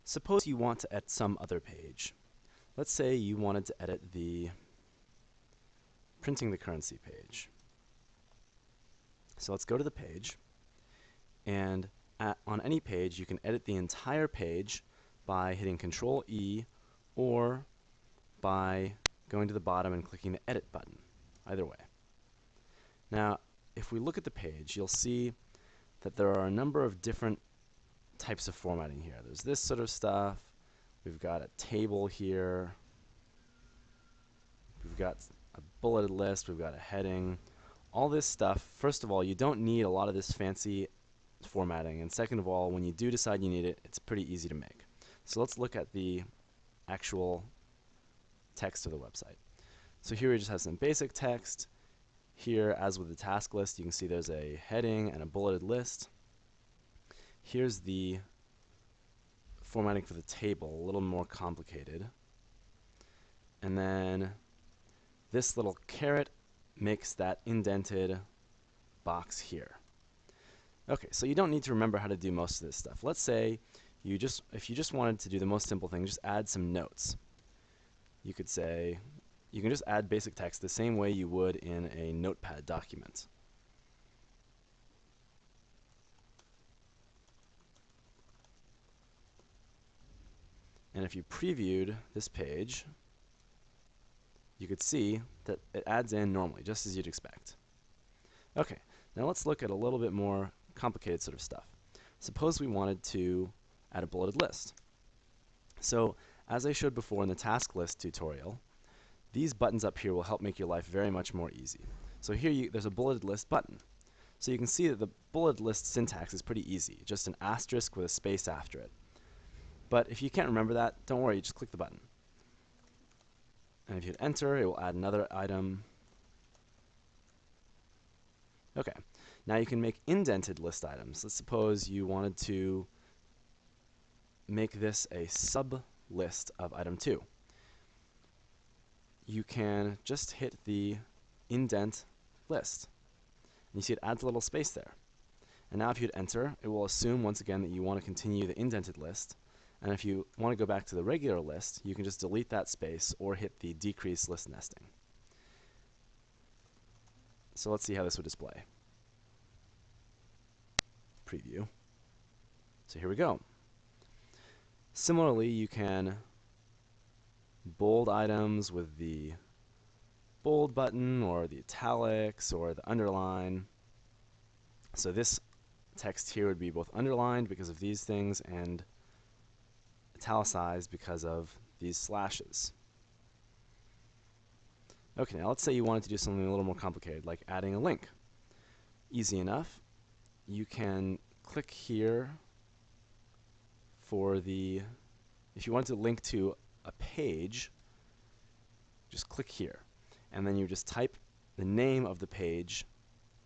suppose you want to edit some other page. Let's say you wanted to edit the printing the currency page. So let's go to the page, and on any page you can edit the entire page by hitting Control E or by going to the bottom and clicking the Edit button, either way. Now, if we look at the page, you'll see that there are a number of different types of formatting here. There's this sort of stuff. We've got a table here. We've got a bulleted list. We've got a heading. All this stuff, first of all, you don't need a lot of this fancy formatting. And second of all, when you do decide you need it, it's pretty easy to make. So let's look at the actual text of the website. So here we just have some basic text. Here, as with the task list, you can see there's a heading and a bulleted list. Here's the formatting for the table, a little more complicated. And then this little caret makes that indented box here. Okay, so you don't need to remember how to do most of this stuff. Let's say if you just wanted to do the most simple thing, just add some notes. You could say, you can just add basic text the same way you would in a Notepad document. And if you previewed this page, you could see that it adds in normally, just as you'd expect. Okay, now let's look at a little bit more complicated sort of stuff. Suppose we wanted to add a bulleted list. So, as I showed before in the task list tutorial, these buttons up here will help make your life very much more easy. So here there's a bulleted list button. So you can see that the bulleted list syntax is pretty easy, just an asterisk with a space after it. But if you can't remember that, don't worry, just click the button. And if you hit enter, it will add another item. Okay, now you can make indented list items. Let's suppose you wanted to make this a sub-list of item 2. You can just hit the indent list. And you see it adds a little space there. And now if you hit enter, it will assume once again that you want to continue the indented list. And if you want to go back to the regular list, you can just delete that space or hit the decrease list nesting. So let's see how this would display. Preview. So here we go. Similarly, you can bold items with the bold button or the italics or the underline. So this text here would be both underlined because of these things and italicized because of these slashes. Okay, now let's say you wanted to do something a little more complicated, like adding a link. Easy enough. You can click here for the, if you want to link to a page, just click here. And then you just type the name of the page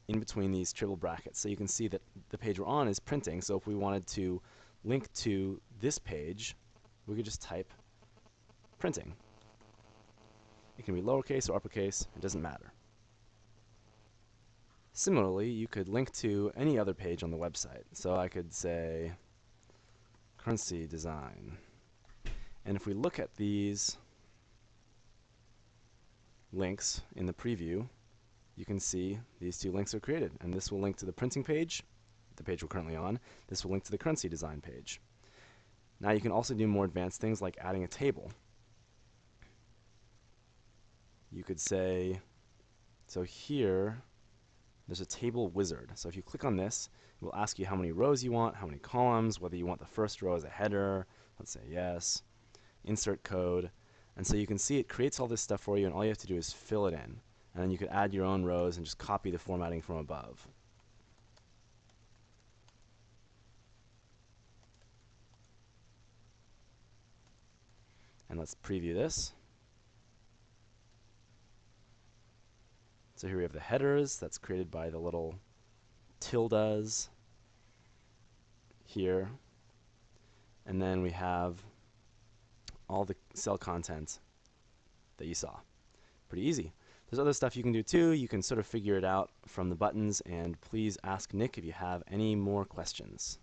in between these triple brackets. So you can see that the page we're on is printing. So if we wanted to link to this page, we could just type printing. It can be lowercase or uppercase, it doesn't matter. Similarly, you could link to any other page on the website. So I could say currency design. And if we look at these links in the preview, you can see these two links are created. And this will link to the printing page, the page we're currently on. This will link to the currency design page. Now you can also do more advanced things like adding a table. You could say, so here, there's a table wizard. So if you click on this, it will ask you how many rows you want, how many columns, whether you want the first row as a header. Let's say yes. Insert code. And so you can see it creates all this stuff for you, and all you have to do is fill it in. And then you could add your own rows and just copy the formatting from above. And let's preview this. So here we have the headers. That's created by the little tildes here. And then we have all the cell content that you saw. Pretty easy. There's other stuff you can do too. You can sort of figure it out from the buttons, and please ask Nick if you have any more questions.